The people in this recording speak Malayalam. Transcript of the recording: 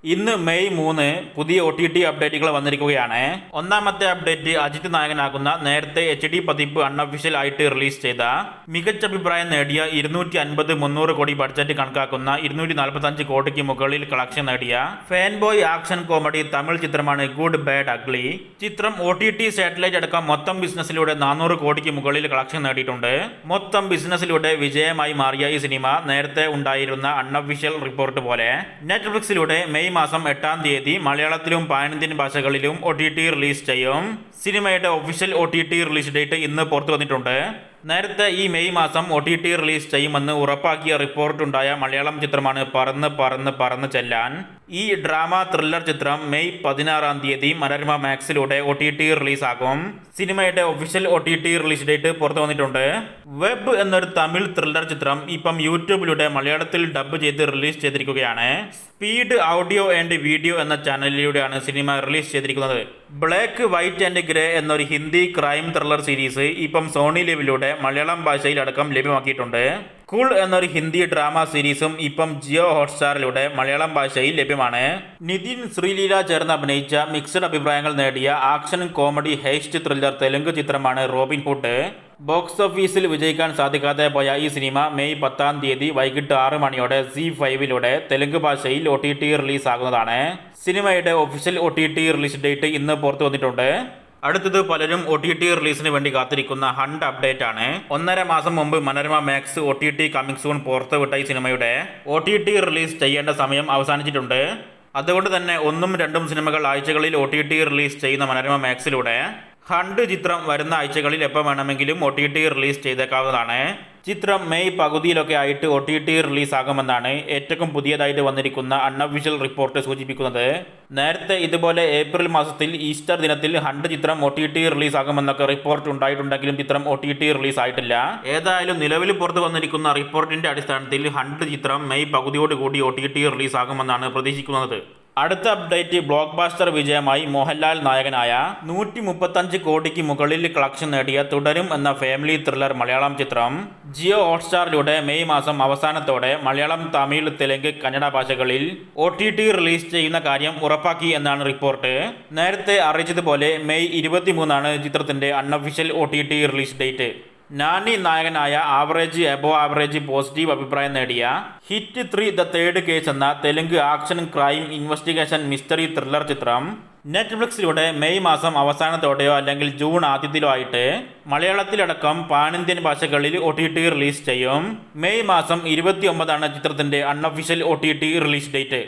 ഇന്ന് മെയ് 3 പുതിയ OTT അപ്ഡേറ്റുകൾ വന്നിരിക്കുകയാണ്. ഒന്നാമത്തെ അപ്ഡേറ്റ് അജിത് നായകനാകുന്ന നേരത്തെ HD പതിപ്പ് അൺഒഫീഷ്യൽ ആയിട്ട് റിലീസ് ചെയ്ത മികച്ച അഭിപ്രായം നേടിയ 250-300 കോടി ബഡ്ജറ്റ് കണക്കാക്കുന്ന 245 കോടിക്ക് മുകളിൽ കളക്ഷൻ നേടിയ fan boy action comedy Tamil ചിത്രമാണ് ഗുഡ് ബാഡ് അഗ്ലി. ചിത്രം OTT സാറ്റലൈറ്റ് അടക്കം മൊത്തം ബിസിനസ്സിലൂടെ 400 കോടിക്ക് മുകളിൽ കളക്ഷൻ നേടിയിട്ടുണ്ട്. മൊത്തം ബിസിനസ്സിലൂടെ വിജയമായി മാറിയ ഈ സിനിമ നേരത്തെ ഉണ്ടായിരുന്ന അൺഒഫീഷ്യൽ റിപ്പോർട്ട് പോലെ നെറ്റ്ഫ്ലിക്സിലൂടെ മെയ് മാസം 8-ാം തീയതി മലയാളത്തിലും പാനിന്ത്യൻ ഭാഷകളിലും OTT റിലീസ് ചെയ്യും. സിനിമയുടെ ഒഫീഷ്യൽ OTT റിലീസ് ഡേറ്റ് ഇന്ന് പുറത്തു വന്നിട്ടുണ്ട്. നേരത്തെ ഈ മെയ് മാസം OTT റിലീസ് ചെയ്യുമെന്ന് ഉറപ്പാക്കിയ റിപ്പോർട്ടുണ്ടായ മലയാളം ചിത്രമാണ് പറന്ന് പറന്ന് പറന്ന് ചെല്ലാൻ. ഈ ഡ്രാമ ത്രില്ലർ ചിത്രം മെയ് 16-ാം തീയതി മനോരമ മാക്സിലൂടെ OTT റിലീസാകും. സിനിമയുടെ ഒഫീഷ്യൽ OTT റിലീസ് ഡേറ്റ് പുറത്തു വന്നിട്ടുണ്ട്. വെബ് എന്നൊരു തമിഴ് ത്രില്ലർ ചിത്രം ഇപ്പം യൂട്യൂബിലൂടെ മലയാളത്തിൽ ഡബ് ചെയ്ത് റിലീസ് ചെയ്തിരിക്കുകയാണ്. സ്പീഡ് ഓഡിയോ ആൻഡ് വീഡിയോ എന്ന ചാനലിലൂടെയാണ് സിനിമ റിലീസ് ചെയ്തിരിക്കുന്നത്. ബ്ലാക്ക് വൈറ്റ് ആൻഡ് ഗ്രേ എന്നൊരു ഹിന്ദി ക്രൈം ത്രില്ലർ സീരീസ് ഇപ്പം സോണി ലിവിലൂടെ മലയാളം ഭാഷയിൽ അടക്കം ലഭ്യമാക്കിയിട്ടുണ്ട്. കൂൾ എന്നൊരു ഹിന്ദി ഡ്രാമ സീരീസും ഇപ്പം ജിയോ ഹോട്ട്സ്റ്റാറിലൂടെ മലയാളം ഭാഷയിൽ ലഭ്യമാണ്. നിതിൻ ശ്രീലീല ചേർന്ന് അഭിനയിച്ച മിക്സഡ് അഭിപ്രായങ്ങൾ നേടിയ action comedy heist thriller Telugu ചിത്രമാണ് റോബിൻ ഹുഡ്. ബോക്സ് ഓഫീസിൽ വിജയിക്കാൻ സാധിക്കാതെ പോയ ഈ സിനിമ മെയ് 10-ാം തീയതി വൈകിട്ട് 6 മണിയോടെ ZEE5ലൂടെ തെലുങ്ക് ഭാഷയിൽ OTT റിലീസ് ആകുന്നതാണ്. സിനിമയുടെ ഒഫീഷ്യൽ OTT റിലീസ് ഡേറ്റ് ഇന്ന് പുറത്തു വന്നിട്ടുണ്ട്. അടുത്തത് പലരും OTT റിലീസിന് വേണ്ടി കാത്തിരിക്കുന്ന ഹണ്ട് അപ്ഡേറ്റ് ആണ്. 1.5 മാസം മുമ്പ് Manorama Max OTT coming soon പുറത്തുവിട്ട ഈ സിനിമയുടെ OTT റിലീസ് ചെയ്യേണ്ട സമയം അവസാനിച്ചിട്ടുണ്ട്. അതുകൊണ്ട് തന്നെ 1ഉം 2ഉം സിനിമകൾ ആഴ്ചകളിൽ OTT റിലീസ് ചെയ്യുന്ന മനോരമ മാക്സിലൂടെ ഹണ്ട് ചിത്രം വരുന്ന ആഴ്ചകളിൽ എപ്പോൾ വേണമെങ്കിലും OTT റിലീസ് ചെയ്തേക്കാവുന്നതാണ്. ചിത്രം മെയ് പകുതിയിലൊക്കെ ആയിട്ട് OTT റിലീസ് ആകുമെന്നാണ് ഏറ്റവും പുതിയതായിട്ട് വന്നിരിക്കുന്ന അൺഒഫീഷ്യൽ റിപ്പോർട്ട് സൂചിപ്പിക്കുന്നത്. നേരത്തെ ഇതുപോലെ ഏപ്രിൽ മാസത്തിൽ ഈസ്റ്റർ ദിനത്തിൽ ഹണ്ട് ചിത്രം OTT റിലീസ് ആകുമെന്നൊക്കെ റിപ്പോർട്ട് ഉണ്ടായിട്ടുണ്ടെങ്കിലും ചിത്രം OTT റിലീസ് ആയിട്ടില്ല. ഏതായാലും നിലവിൽ പുറത്തു വന്നിരിക്കുന്ന റിപ്പോർട്ടിന്റെ അടിസ്ഥാനത്തിൽ ഹണ്ട് ചിത്രം മെയ് പകുതിയോടുകൂടി OTT റിലീസ് ആകുമെന്നാണ് പ്രതീക്ഷിക്കുന്നത്. അടുത്ത അപ്ഡേറ്റ് ബ്ലോക്ക് ബാസ്റ്റർ വിജയമായി മോഹൻലാൽ നായകനായ 135 കോടിക്ക് മുകളിൽ കളക്ഷൻ നേടിയ തുടരും എന്ന ഫാമിലി ത്രില്ലർ മലയാളം ചിത്രം ജിയോ ഹോട്ട്സ്റ്റാറിലൂടെ മെയ് മാസം അവസാനത്തോടെ മലയാളം, തമിഴ്, തെലുങ്ക്, കന്നഡ ഭാഷകളിൽ OTT റിലീസ് ചെയ്യുന്ന കാര്യം ഉറപ്പാക്കി എന്നാണ് റിപ്പോർട്ട്. നേരത്തെ അറിയിച്ചതുപോലെ മെയ് 23-ആണ് ചിത്രത്തിന്റെ unofficial OTT release date. Nani നായകനായ ആവറേജ് എബോ ആവറേജ് പോസിറ്റീവ് അഭിപ്രായം നേടിയ ഹിറ്റ് 3 ദ തേർഡ് കേസ് എന്ന Telugu action crime investigation mystery thriller ചിത്രം നെറ്റ്ഫ്ലിക്സിലൂടെ മെയ് മാസം അവസാനത്തോടെയോ അല്ലെങ്കിൽ ജൂൺ ആദ്യത്തിലോ ആയിട്ട് മലയാളത്തിലടക്കം പാനിന്ത്യൻ ഭാഷകളിൽ OTT റിലീസ് ചെയ്യും. മെയ് മാസം 29-ആണ് ചിത്രത്തിന്റെ അൺഒഫീഷ്യൽ OTT റിലീസ് ഡേറ്റ്.